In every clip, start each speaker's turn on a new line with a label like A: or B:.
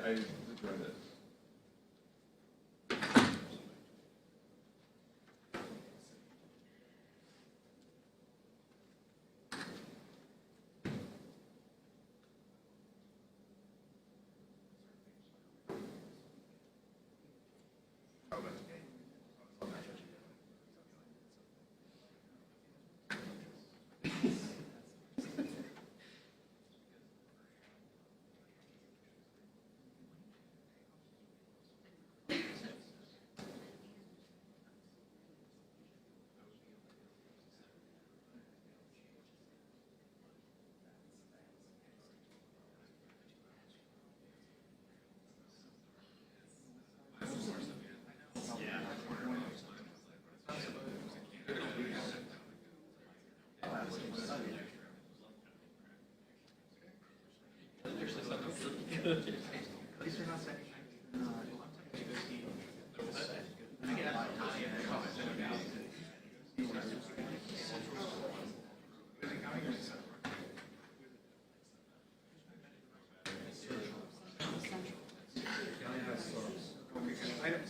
A: I enjoyed it.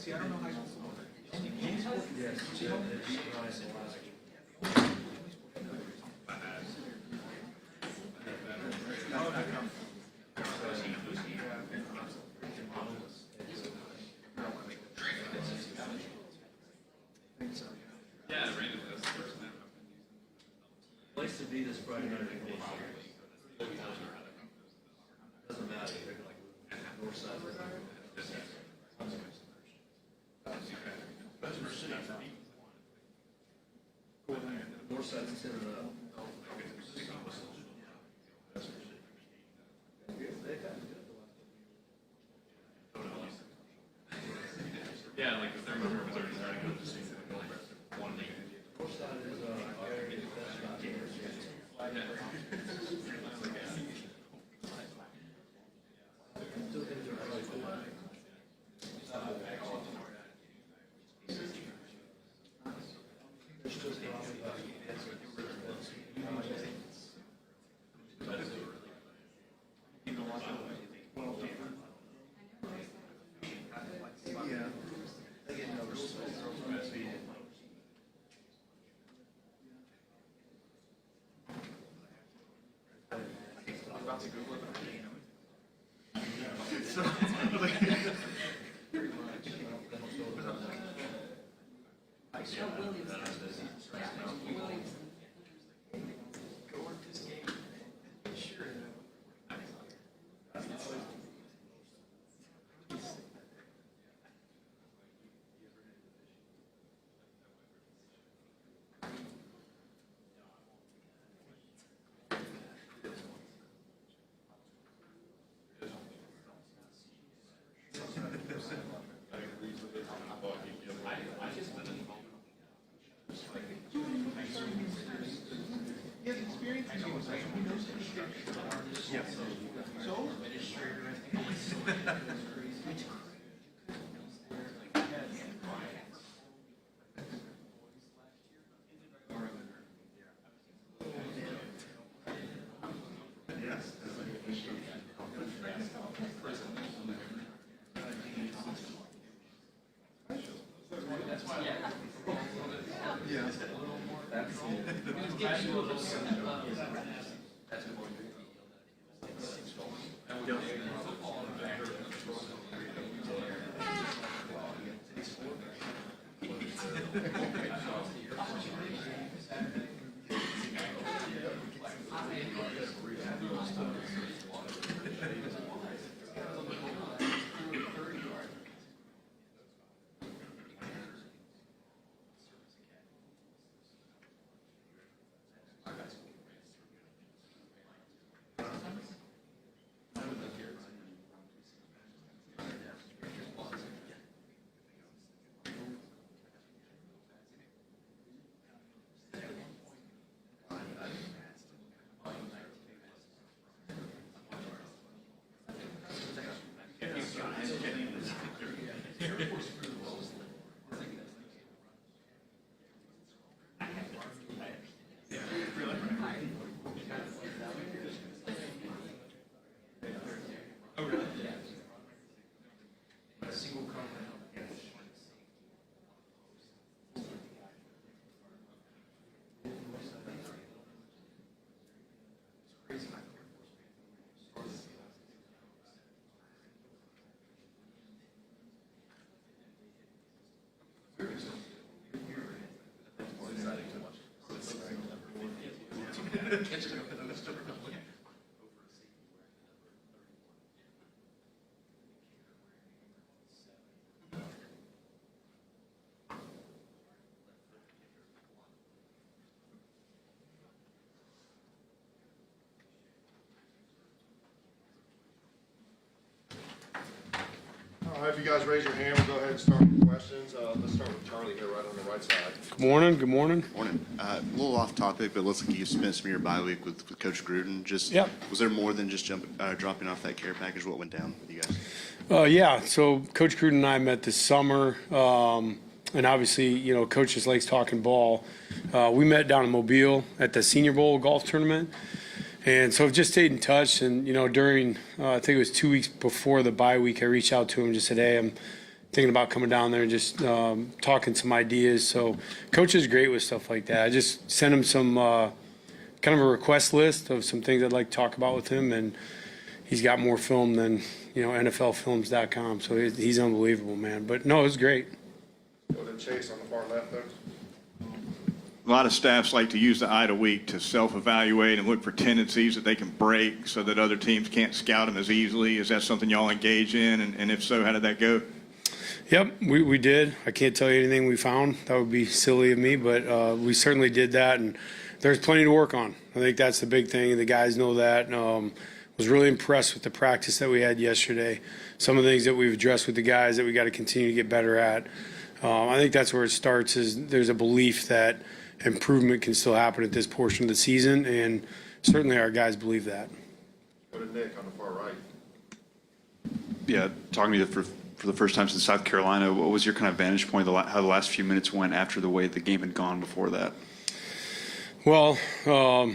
B: I don't know how you.
A: Yeah, Brandon, that's the first time.
C: Place to be this Friday night. Doesn't matter, like north side. North side instead of the.
A: Yeah, like the thermometer was already starting to go to 6 one day.
C: North side is,
B: All right, if you guys raise your hand, we'll go ahead and start with questions. Let's start with Charlie here, right on the right side.
D: Good morning. Good morning.
E: Morning. A little off topic, but it looks like you spent some of your bye week with Coach Gruden.
D: Yep.
E: Was there more than just dropping off that care package? What went down with you guys?
D: Yeah, so Coach Gruden and I met this summer, and obviously, Coach just likes talking ball. We met down in Mobile at the Senior Bowl golf tournament, and so I've just stayed in touch. And during I think it was 2 weeks before the bye week, I reached out to him and just said, "Hey, I'm thinking about coming down there and just talking some ideas." So Coach is great with stuff like that. I just sent him some kind of a request list of some things I'd like to talk about with him, and he's got more film than NFLfilms.com. So he's unbelievable, man. But no, it was great.
B: Go to Chase on the far left there.
F: A lot of staffs like to use the IDA week to self-evaluate and look for tendencies that they can break so that other teams can't scout them as easily. Is that something y'all engage in? And if so, how did that go?
D: Yep, we did. I can't tell you anything we found. That would be silly of me, but we certainly did that, and there's plenty to work on. I think that's the big thing. The guys know that. Was really impressed with the practice that we had yesterday. Some of the things that we've addressed with the guys that we got to continue to get better at. I think that's where it starts. Is there's a belief that improvement can still happen at this portion of the season, and certainly our guys believe that.
B: Go to Nick on the far right.
G: Yeah, talking to you for the first time since South Carolina, what was your kind of vantage point, how the last few minutes went after the way the game had gone before that?
D: Well, I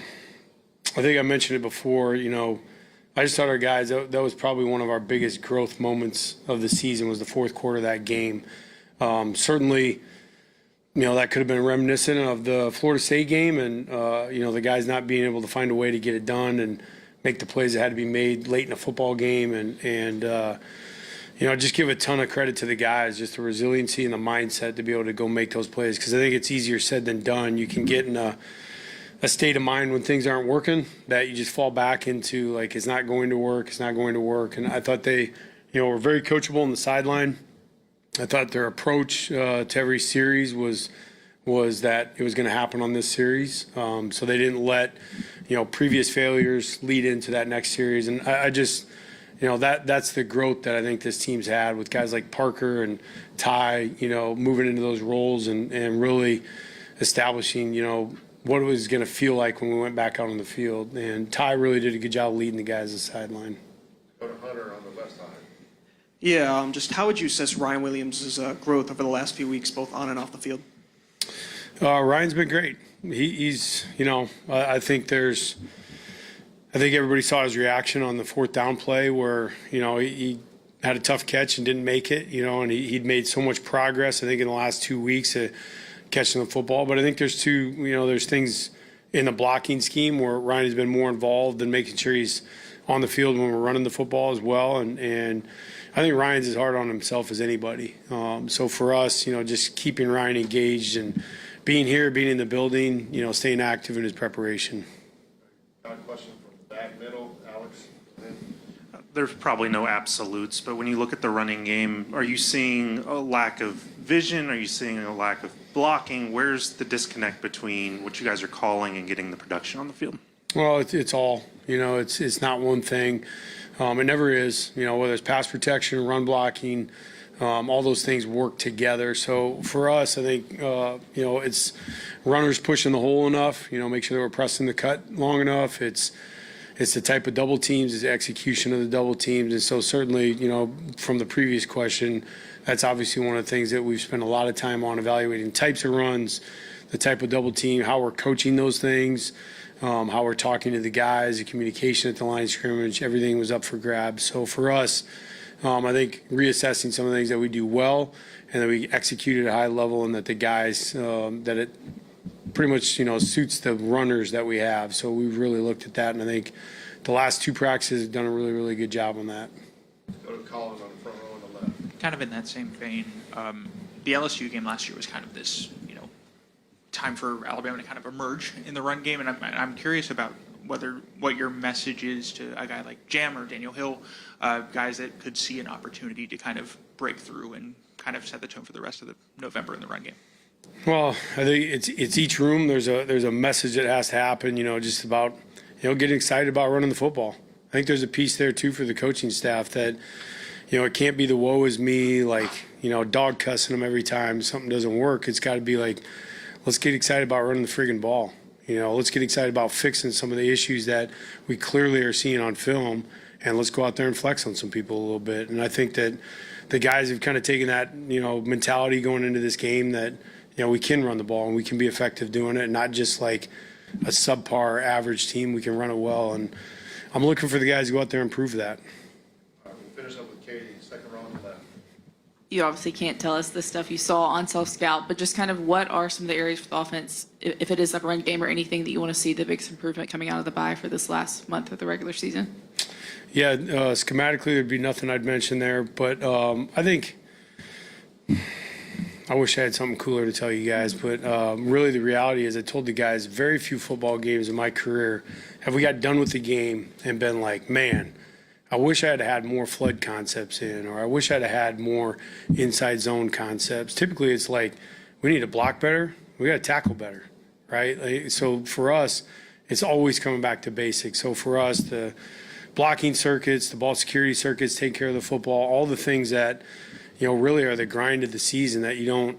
D: think I mentioned it before, I just thought our guys, that was probably one of our biggest growth moments of the season was the fourth quarter of that game. Certainly, that could have been reminiscent of the Florida State game and, the guys not being able to find a way to get it done and make the plays that had to be made late in a football game. And just give a ton of credit to the guys, just the resiliency and the mindset to be able to go make those plays. Because I think it's easier said than done. You can get in a state of mind when things aren't working that you just fall back into, like, it's not going to work. And I thought they, were very coachable on the sideline. I thought their approach to every series was that it was going to happen on this series. So they didn't let, previous failures lead into that next series. And I just, that's the growth that I think this team's had with guys like Parker and Ty, moving into those roles and really establishing, what it was going to feel like when we went back out on the field. And Ty really did a good job leading the guys to the sideline.
B: Go to Hunter on the left side.
H: Yeah, just how would you assess Ryan Williams' growth over the last few weeks, both on and off the field?
D: Ryan's been great. He's, I think everybody saw his reaction on the fourth down play where, he had a tough catch and didn't make it, and he'd made so much progress, I think, in the last 2 weeks catching the football. But I think there's there's things in the blocking scheme where Ryan has been more involved in making sure he's on the field when we're running the football as well. And I think Ryan's as hard on himself as anybody. So for us, just keeping Ryan engaged and being here, being in the building, staying active in his preparation.
B: Got a question from the back middle, Alex.
I: There's probably no absolutes, but when you look at the running game, are you seeing a lack of vision? Are you seeing a lack of blocking? Where's the disconnect between what you guys are calling and getting the production on the field?
D: Well, it's all, it's not one thing. It never is, whether it's pass protection, run blocking, all those things work together. So for us, I think, it's runners pushing the hole enough, make sure that we're pressing the cut long enough. It's the type of double teams, it's the execution of the double teams. And so certainly, from the previous question, that's obviously one of the things that we've spent a lot of time on, evaluating types of runs, the type of double team, how we're coaching those things, how we're talking to the guys, the communication at the line of scrimmage, everything was up for grabs. So for us, I think reassessing some of the things that we do well and that we execute at a high level, and that the guys, that it pretty much, suits the runners that we have. So we've really looked at that, and I think the last 2 practices have done a really, really good job on that.
B: Go to Colin on the front row on the left.
J: Kind of in that same vein, the LSU game last year was kind of this, time for Alabama to kind of emerge in the run game, and I'm curious about what your message is to a guy like Jam or Daniel Hill, guys that could see an opportunity to kind of break through and kind of set the tone for the rest of the November in the run game.
D: Well, I think it's each room. There's a message that has to happen. Just about getting excited about running the football. I think there's a piece there too for the coaching staff that it can't be the woe is me, like dog cussing them every time something doesn't work. It's got to be like, let's get excited about running the friggin' ball. Let's get excited about fixing some of the issues that we clearly are seeing on film, and let's go out there and flex on some people a little bit. And I think that the guys have kind of taken that mentality going into this game that. We can run the ball and we can be effective doing it, not just like a subpar average team. We can run it well, and I'm looking for the guys to go out there and prove that.
B: All right, we'll finish up with Katie, second row on the left.
K: You obviously can't tell us the stuff you saw on self-scout, but just kind of what are some of the areas for the offense, if it is like a run game or anything that you want to see the biggest improvement coming out of the bye for this last month of the regular season?
D: Yeah, schematically there'd be nothing I'd mention there, but I think I wish I had something cooler to tell you guys, but really the reality is I told the guys very few football games in my career have we got done with the game and been like, man, I wish I had had more flood concepts in, or I wish I'd had more inside zone concepts. Typically it's like, we need to block better, we got to tackle better, right? So for us, it's always coming back to basics. So for us, the blocking circuits, the ball security circuits, take care of the football, all the things that really are the grind of the season that you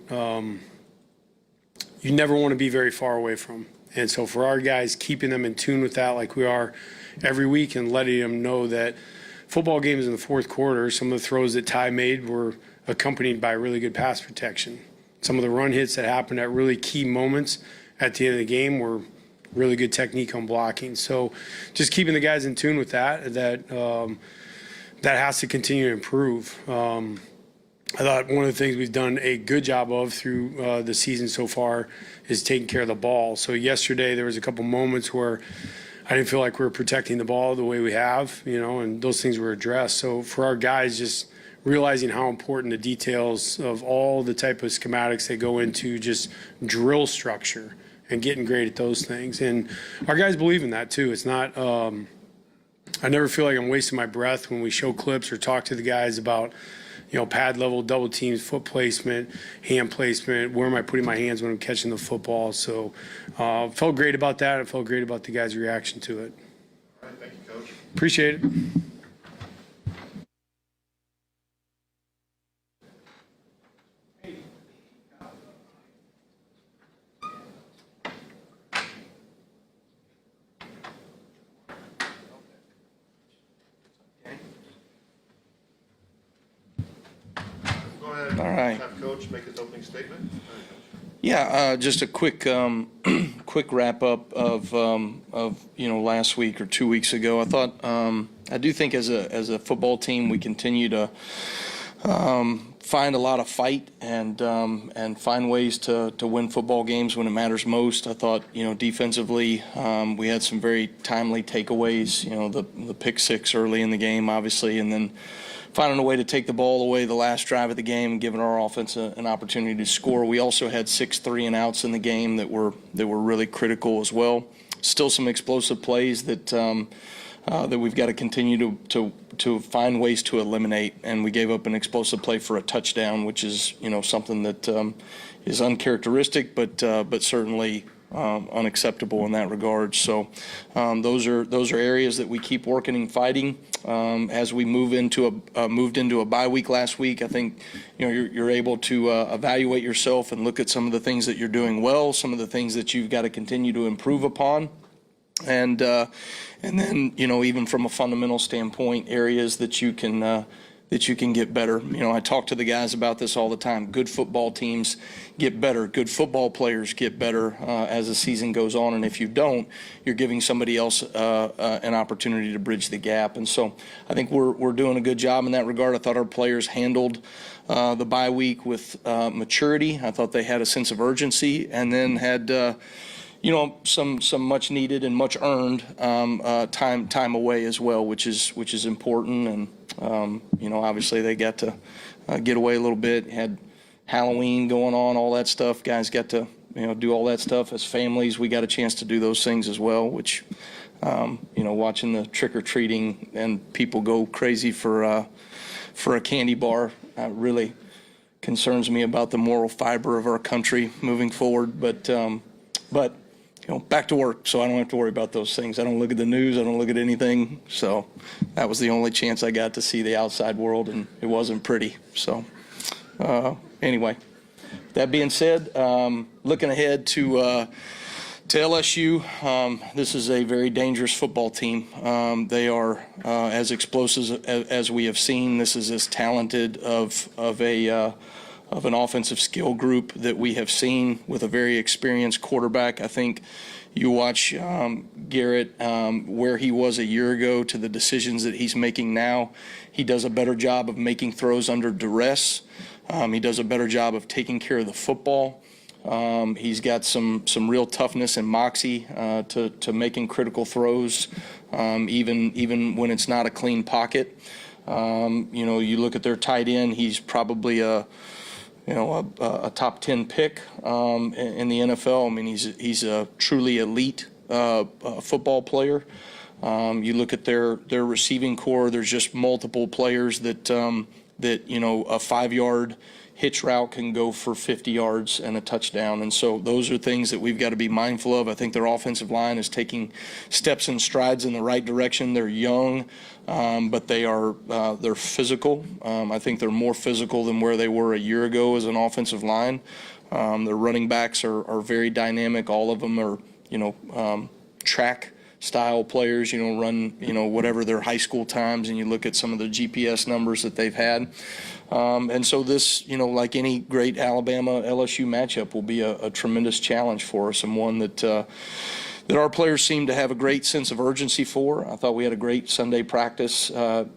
D: never want to be very far away from. And so for our guys, keeping them in tune with that like we are every week, and letting them know that football games in the fourth quarter, some of the throws that Ty made were accompanied by really good pass protection. Some of the run hits that happened at really key moments at the end of the game were really good technique on blocking. So just keeping the guys in tune with that has to continue to improve. I thought one of the things we've done a good job of through the season so far is taking care of the ball. So yesterday there was a couple moments where I didn't feel like we were protecting the ball the way we have, and those things were addressed. So for our guys, just realizing how important the details of all the type of schematics that go into just drill structure and getting great at those things. And our guys believe in that too. It's not, I never feel like I'm wasting my breath when we show clips or talk to the guys about pad level, double teams, foot placement, hand placement, where am I putting my hands when I'm catching the football. So felt great about that. I felt great about the guys' reaction to it.
B: All right, thank you, Coach.
D: Appreciate it.
B: Go ahead.
L: All right.
B: Have Coach make his opening statement. Go ahead, Coach.
L: Yeah, just a quick quick wrap up of last week or 2 weeks ago. I thought I do think as a football team, we continue to find a lot of fight and find ways to win football games when it matters most. I thought, defensively, we had some very timely takeaways, the pick six early in the game, obviously, and then finding a way to take the ball away the last drive of the game and giving our offense an opportunity to score. We also had 6 3-and-outs in the game that were really critical as well. Still some explosive plays that we've got to continue to find ways to eliminate. And we gave up an explosive play for a touchdown, which is something that is uncharacteristic, but certainly unacceptable in that regard. So those are areas that we keep working and fighting. As we moved into a bye week last week, I think you're able to evaluate yourself and look at some of the things that you're doing well, some of the things that you've got to continue to improve upon. And then even from a fundamental standpoint, areas that you can get better. I talk to the guys about this all the time. Good football teams get better. Good football players get better as the season goes on. And if you don't, you're giving somebody else an opportunity to bridge the gap. And so I think we're doing a good job in that regard. I thought our players handled the bye week with maturity. I thought they had a sense of urgency, and then had some much needed and much earned time away as well, which is important. And obviously they got to get away a little bit. Had Halloween going on, all that stuff. Guys got to do all that stuff. As families, we got a chance to do those things as well, which watching the trick or treating and people go crazy for a candy bar really concerns me about the moral fiber of our country moving forward. But back to work, so I don't have to worry about those things. I don't look at the news. I don't look at anything. So that was the only chance I got to see the outside world, and it wasn't pretty. So anyway, that being said, looking ahead to LSU, this is a very dangerous football team. They are as explosive as we have seen. This is as talented of an offensive skill group that we have seen, with a very experienced quarterback. I think you watch Garrett, where he was a year ago to the decisions that he's making now. He does a better job of making throws under duress. He does a better job of taking care of the football. He's got some real toughness and moxie to making critical throws, even when it's not a clean pocket. You look at their tight end, he's probably a top 10 pick in the NFL. I mean, he's a truly elite football player. You look at their receiving core. There's just multiple players that a 5-yard hitch route can go for 50 yards and a touchdown. And so those are things that we've got to be mindful of. I think their offensive line is taking steps and strides in the right direction. They're young, but they're physical. I think they're more physical than where they were a year ago as an offensive line. Their running backs are very dynamic. All of them are, track style players, run, whatever their high school times, and you look at some of the GPS numbers that they've had. And so this, like any great Alabama LSU matchup, will be a tremendous challenge for us, and one that our players seem to have a great sense of urgency for. I thought we had a great Sunday practice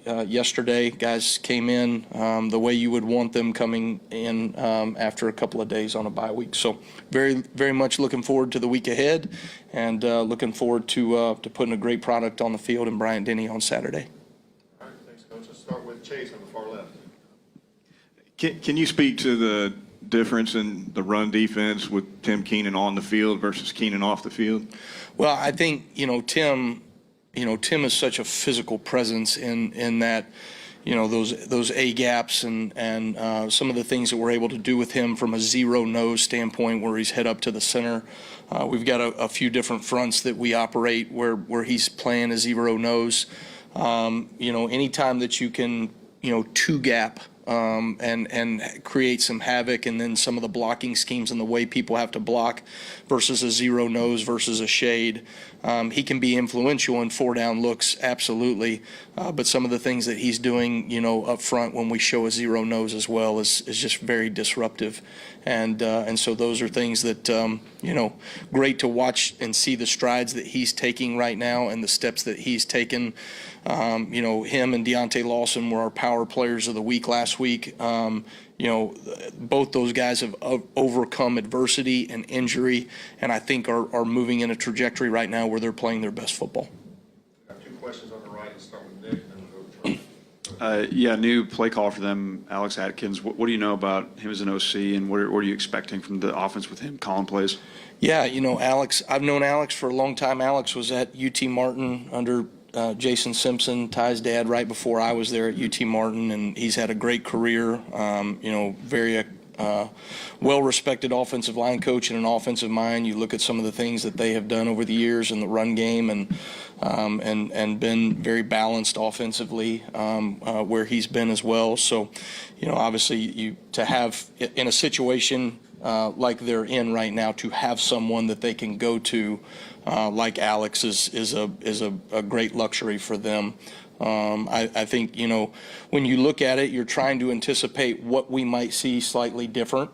L: yesterday. Guys came in the way you would want them coming in after a couple of days on a bye week. So very, very much looking forward to the week ahead, and looking forward to putting a great product on the field in Bryant-Denny on Saturday.
B: All right, thanks, Coach. Let's start with Chase on the far left.
F: Can you speak to the difference in the run defense with Tim Keenan on the field versus Keenan off the field?
L: Well, I think, Tim is such a physical presence in that, those A gaps and some of the things that we're able to do with him from a zero nose standpoint, where he's head up to the center. We've got a few different fronts that we operate where he's playing a zero nose. Anytime that you can, two gap and create some havoc, and then some of the blocking schemes and the way people have to block versus a zero nose versus a shade. He can be influential in 4-down looks, absolutely, but some of the things that he's doing, up front when we show a zero nose as well is just very disruptive. And so those are things that, great to watch and see the strides that he's taking right now and the steps that he's taken. Him and Deontay Lawson were our power players of the week last week. Both those guys have overcome adversity and injury, and I think are moving in a trajectory right now where they're playing their best football.
B: Got 2 questions on the right. Let's start with Nick, and then we'll go to Charlie.
G: Yeah, new play call for them, Alex Atkins. What do you know about him as an OC, and what are you expecting from the offense with him calling plays?
L: Yeah, Alex, I've known Alex for a long time. Alex was at UT Martin under Jason Simpson, Ty's dad, right before I was there at UT Martin, and he's had a great career. Very well-respected offensive line coach and an offensive mind. You look at some of the things that they have done over the years in the run game, and been very balanced offensively where he's been as well. So, obviously, to have in a situation like they're in right now, to have someone that they can go to like Alex is a great luxury for them. I think, when you look at it, you're trying to anticipate what we might see slightly different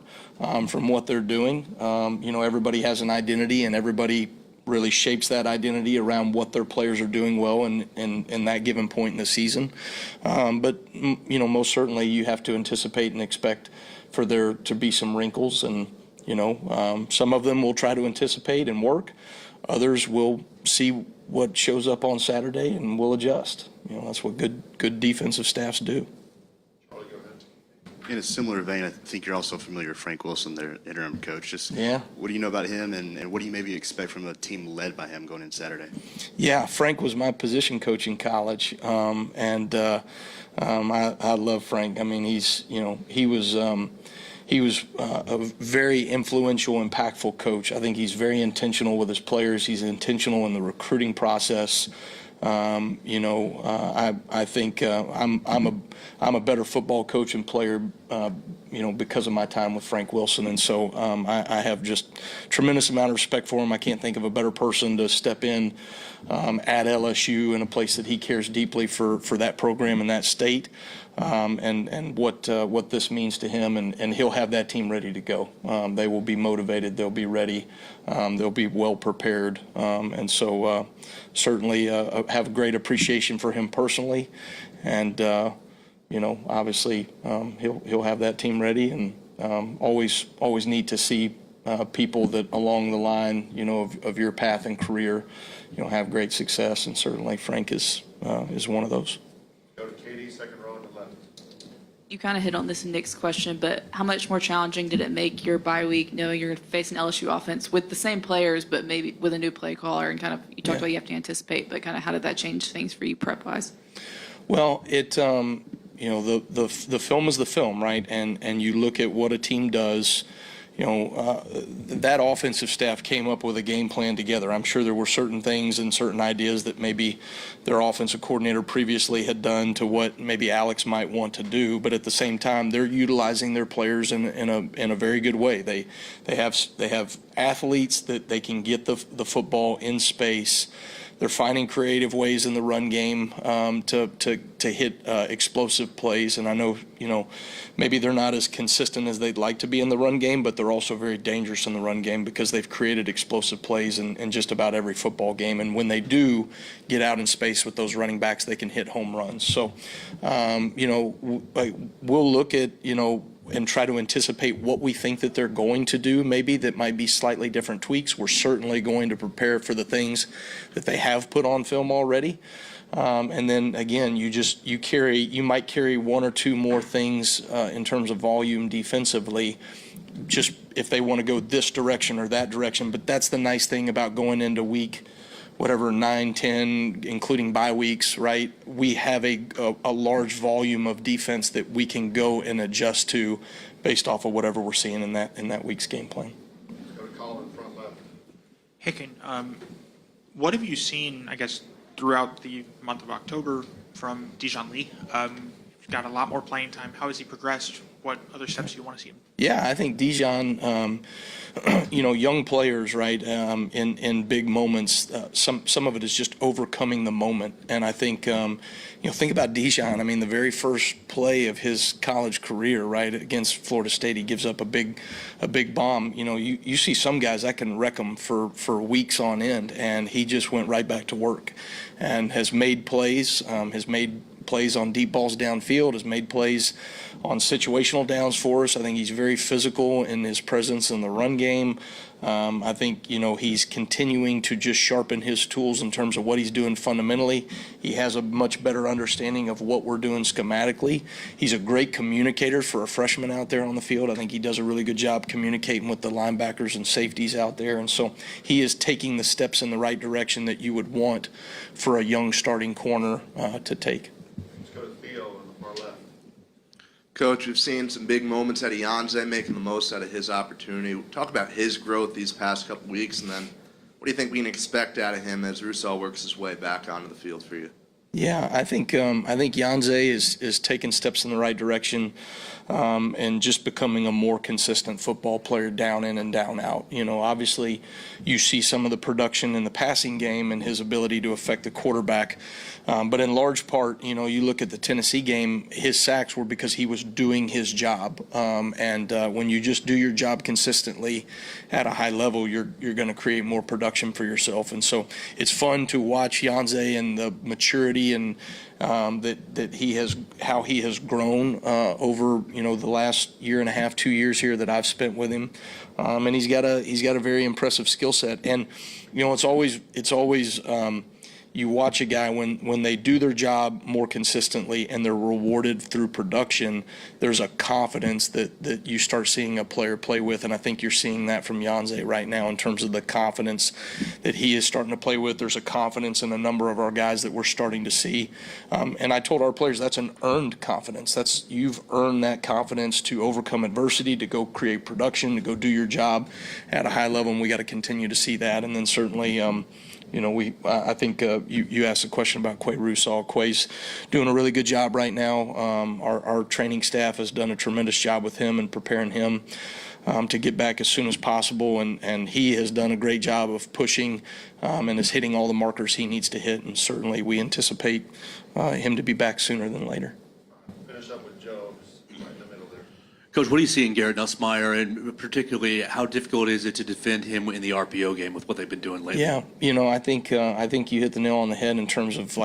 L: from what they're doing. Everybody has an identity, and everybody really shapes that identity around what their players are doing well in that given point in the season. But most certainly you have to anticipate and expect for there to be some wrinkles, and some of them will try to anticipate and work. Others will see what shows up on Saturday and will adjust. That's what good defensive staffs do.
B: Charlie, go ahead.
E: In a similar vein, I think you're also familiar with Frank Wilson, their interim coach.
L: Yeah.
E: What do you know about him, and what do you maybe expect from a team led by him going in Saturday?
L: Yeah, Frank was my position coach in college, and I love Frank. I mean, he was a very influential, impactful coach. I think he's very intentional with his players. He's intentional in the recruiting process. I think I'm a better football coach and player, because of my time with Frank Wilson, and so I have just tremendous amount of respect for him. I can't think of a better person to step in at LSU in a place that he cares deeply for that program and that state, and what this means to him, and he'll have that team ready to go. They will be motivated. They'll be ready. They'll be well prepared, and so certainly have a great appreciation for him personally, and obviously he'll have that team ready, and always need to see people that along the line of your path and career have great success, and certainly Frank is one of those.
B: Go to Katie, second row on the left.
K: You kind of hit on this in Nick's question, but how much more challenging did it make your bye week knowing you're facing LSU offense with the same players, but maybe with a new play caller, and kind of, you talked about you have to anticipate, but kind of how did that change things for you prep-wise?
L: Well, it the film is the film, right? And you look at what a team does. That offensive staff came up with a game plan together. I'm sure there were certain things and certain ideas that maybe their offensive coordinator previously had done to what maybe Alex might want to do, but at the same time, they're utilizing their players in a very good way. They have athletes that they can get the football in space. They're finding creative ways in the run game to hit explosive plays. And I know, maybe they're not as consistent as they'd like to be in the run game, but they're also very dangerous in the run game because they've created explosive plays in just about every football game. And when they do get out in space with those running backs, they can hit home runs. So, we'll look at, and try to anticipate what we think that they're going to do, maybe that might be slightly different tweaks. We're certainly going to prepare for the things that they have put on film already. And then again, you might carry one or two more things in terms of volume defensively, just if they want to go this direction or that direction. But that's the nice thing about going into week 9, 10, including bye weeks, right? We have a large volume of defense that we can go and adjust to based off of whatever we're seeing in that week's game plan.
B: Let's go to Colin, front left.
J: Hicken, what have you seen, I guess, throughout the month of October from Dijon Lee? got a lot more playing time. How has he progressed? What other steps do you want to see him?
L: Yeah, I think Dijon, young players, right, in big moments, some of it is just overcoming the moment. And I think, think about Dijon. I mean, the very first play of his college career, right, against Florida State, he gives up a big bomb. You see some guys that can wreck them for weeks on end, and he just went right back to work and has made plays, on deep balls downfield, has made plays on situational downs for us. I think he's very physical in his presence in the run game. I think, he's continuing to just sharpen his tools in terms of what he's doing fundamentally. He has a much better understanding of what we're doing schematically. He's a great communicator for a freshman out there on the field. I think he does a really good job communicating with the linebackers and safeties out there. And so he is taking the steps in the right direction that you would want for a young starting corner to take.
B: Let's go to Theo on the far left.
M: Coach, we've seen some big moments out of Janze making the most out of his opportunity. Talk about his growth these past couple weeks, and then what do you think we can expect out of him as Roussel works his way back onto the field for you?
L: Yeah, I think Janze is taking steps in the right direction, and just becoming a more consistent football player down in and down out. Obviously you see some of the production in the passing game and his ability to affect the quarterback. But in large part, you look at the Tennessee game, his sacks were because he was doing his job. And when you just do your job consistently at a high level, you're going to create more production for yourself. And so it's fun to watch Janze and the maturity and that how he has grown over the last year and a half, 2 years here that I've spent with him. And he's got a very impressive skill set. And it's always you watch a guy when they do their job more consistently and they're rewarded through production, there's a confidence that you start seeing a player play with. And I think you're seeing that from Janze right now in terms of the confidence that he is starting to play with. There's a confidence in a number of our guys that we're starting to see. And I told our players that's an earned confidence. You've earned that confidence to overcome adversity, to go create production, to go do your job at a high level. And we got to continue to see that. And then certainly, I think you asked a question about Quay Roussel. Quay's doing a really good job right now. Our training staff has done a tremendous job with him and preparing him to get back as soon as possible. And he has done a great job of pushing and is hitting all the markers he needs to hit. And certainly we anticipate him to be back sooner than later.
B: Finish up with Joe, just right in the middle there.
C: Coach, what do you see in Garrett Nussmeier, and particularly how difficult is it to defend him in the RPO game with what they've been doing lately?
L: Yeah, I think you hit the nail on the head in terms of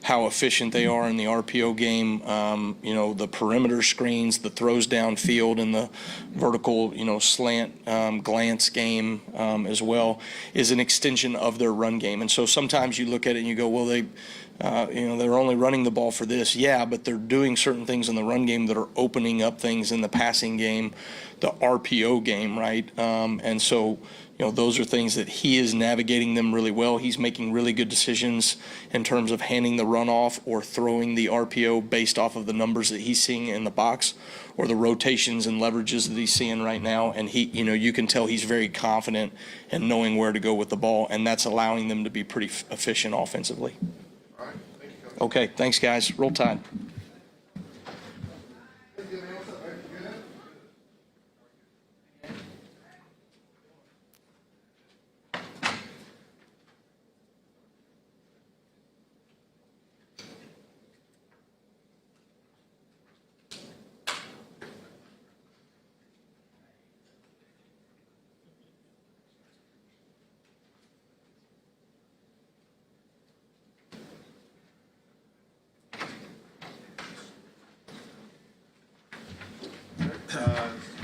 L: how efficient they are in the RPO game. The perimeter screens, the throws downfield, and the vertical slant glance game as well is an extension of their run game. And so sometimes you look at it and you go, well, they're only running the ball for this. Yeah, but they're doing certain things in the run game that are opening up things in the passing game, the RPO game, right? And so, those are things that he is navigating them really well. He's making really good decisions in terms of handing the run off or throwing the RPO based off of the numbers that he's seeing in the box or the rotations and leverages that he's seeing right now. And you can tell he's very confident in knowing where to go with the ball, and that's allowing them to be pretty efficient offensively.
B: All right, thank you, Coach.
L: Okay, thanks, guys. Roll Tide.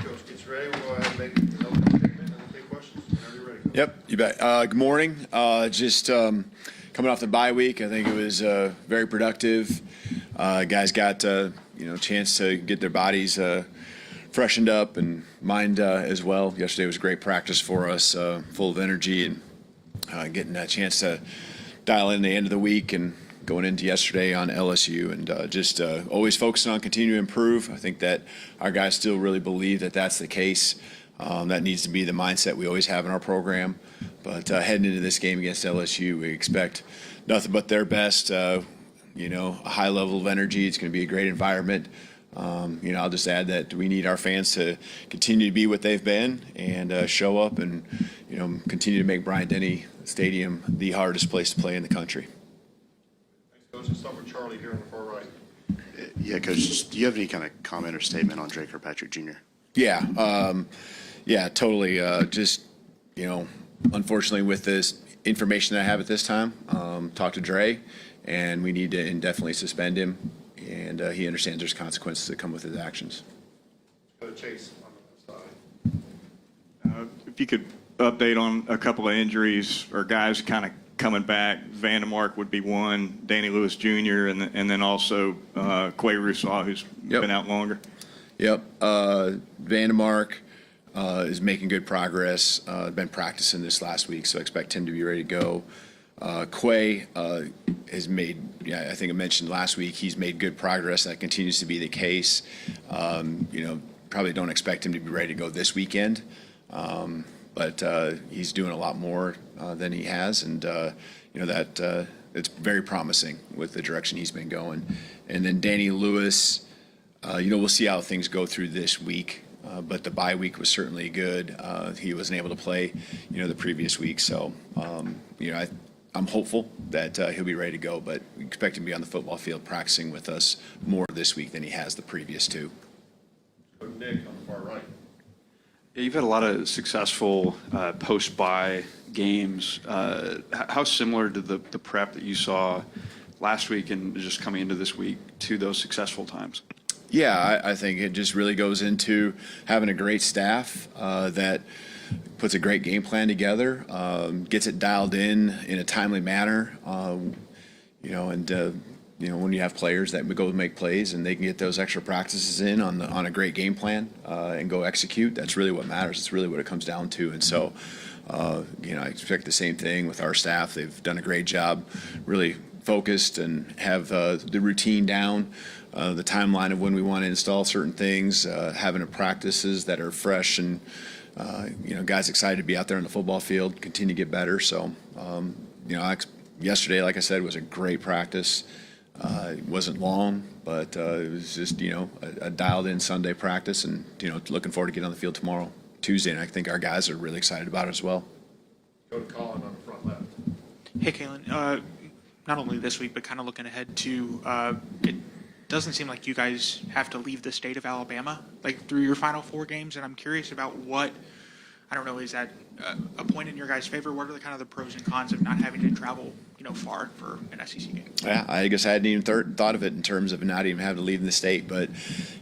B: Coach gets ready. We'll go ahead and make an opening statement and we'll take questions. Whenever you're ready.
N: Yep, you bet. Good morning. Just coming off the bye week, I think it was very productive. Guys got chance to get their bodies freshened up and mind as well. Yesterday was a great practice for us, full of energy and getting a chance to dial in the end of the week and going into yesterday on LSU, and just always focusing on continuing to improve. I think that our guys still really believe that that's the case. That needs to be the mindset we always have in our program. But heading into this game against LSU, we expect nothing but their best. a high level of energy. It's going to be a great environment. I'll just add that we need our fans to continue to be what they've been and show up and, continue to make Bryant-Denny Stadium the hardest place to play in the country.
B: Thanks, Coach. Let's start with Charlie here on the far right.
E: Yeah, Coach, do you have any kind of comment or statement on Drake Kirkpatrick Jr.?
N: Yeah, totally. Unfortunately, with this information that I have at this time, talk to Dre, and we need to indefinitely suspend him, and he understands there's consequences that come with his actions.
B: Go to Chase on the left side.
F: If you could update on a couple of injuries or guys kind of coming back. Vandemark would be one, Danny Lewis Jr., and then also Quay Rousseau, who's been out longer.
N: Yep. Vandemark is making good progress. Been practicing this last week, so I expect him to be ready to go. Quay has made, I think I mentioned last week, he's made good progress. That continues to be the case. Probably don't expect him to be ready to go this weekend. But he's doing a lot more than he has, and that it's very promising with the direction he's been going. And then Danny Lewis, we'll see how things go through this week, but the bye week was certainly good. He wasn't able to play, the previous week, so I'm hopeful that he'll be ready to go. But we expect him to be on the football field practicing with us more this week than he has the previous two.
B: Go to Nick on the far right.
G: Yeah, you've had a lot of successful post-bye games. How similar to the prep that you saw last week and just coming into this week to those successful times?
N: Yeah, I think it just really goes into having a great staff that puts a great game plan together, gets it dialed in a timely manner, when you have players that go make plays and they can get those extra practices in on a great game plan and go execute, that's really what matters. It's really what it comes down to. And so, I expect the same thing with our staff. They've done a great job, really focused and have the routine down, the timeline of when we want to install certain things, having practices that are fresh and, guys excited to be out there on the football field, continue to get better. So, yesterday, like I said, was a great practice. It wasn't long, but it was just, a dialed-in Sunday practice, and, looking forward to getting on the field tomorrow, Tuesday, and I think our guys are really excited about it as well.
B: Go to Colin on the front left.
J: Hey, Kalen. Not only this week, but kind of looking ahead to, it doesn't seem like you guys have to leave the state of Alabama, through your final 4 games, and I'm curious about what, I don't know, is that a point in your guys' favor? What are the kind of the pros and cons of not having to travel, far for an SEC game?
N: Yeah, I guess I hadn't even thought of it in terms of not even having to leave the state, but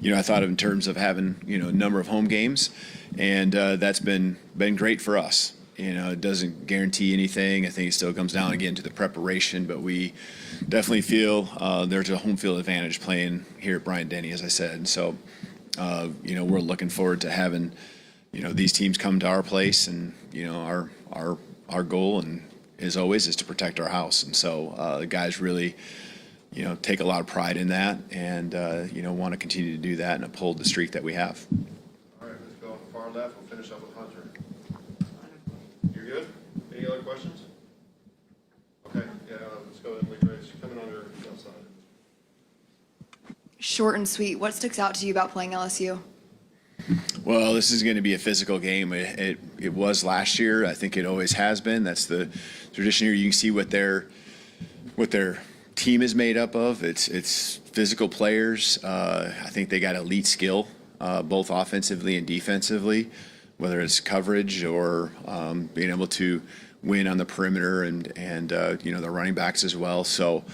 N: I thought of it in terms of having a number of home games, and that's been great for us. It doesn't guarantee anything. I think it still comes down again to the preparation, but we definitely feel there's a home field advantage playing here at Bryant-Denny, as I said. And so, we're looking forward to having these teams come to our place, and our goal, and as always, is to protect our house. And so the guys really take a lot of pride in that, and want to continue to do that and uphold the streak that we have.
B: All right, let's go on the far left. We'll finish up with Hunter. You're good? Any other questions? Okay, yeah, let's go Emily Grace. Coming on your left side.
O: Short and sweet. What sticks out to you about playing LSU?
N: Well, this is going to be a physical game. It was last year. I think it always has been. That's the tradition here. You can see what their team is made up of. It's physical players. I think they got elite skill, both offensively and defensively, whether it's coverage or being able to win on the perimeter and the running backs as well. So.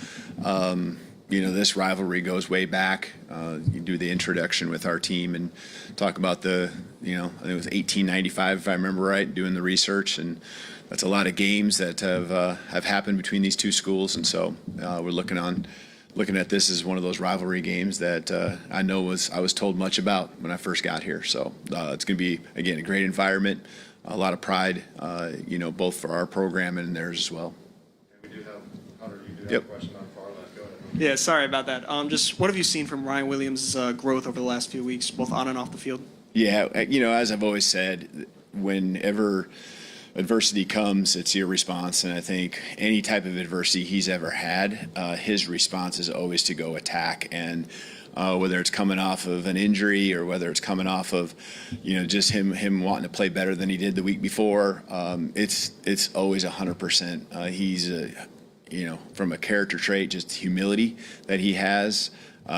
N: This rivalry goes way back. You do the introduction with our team and talk about I think it was 1895, if I remember right, doing the research. And that's a lot of games that have happened between these two schools. And so we're looking at this as one of those rivalry games that I was told much about when I first got here. So it's going to be, again, a great environment, a lot of pride, both for our program and theirs as well.
B: And we do have, Hunter, you do have a question on far left. Go ahead.
H: Yeah, sorry about that. Just what have you seen from Ryan Williams' growth over the last few weeks, both on and off the field?
N: Yeah, as I've always said, whenever adversity comes, it's your response. And I think any type of adversity he's ever had, his response is always to go attack. And whether it's coming off of an injury or whether it's coming off of, just him wanting to play better than he did the week before, it's always 100%. He's from a character trait, just humility that he has.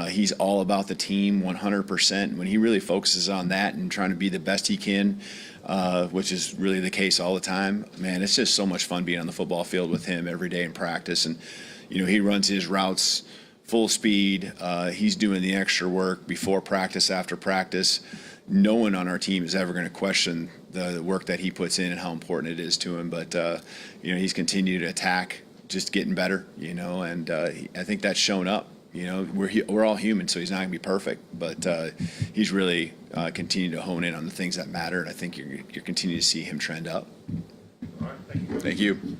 N: He's all about the team 100%. When he really focuses on that and trying to be the best he can, which is really the case all the time, man, it's just so much fun being on the football field with him every day in practice. And, he runs his routes full speed. He's doing the extra work before practice, after practice. No one on our team is ever going to question the work that he puts in and how important it is to him. But, he's continued to attack, just getting better, and I think that's shown up. We're all human, so he's not going to be perfect, but he's really continued to hone in on the things that matter, and I think you're continuing to see him trend up.
B: All right, thank you.
N: Thank you.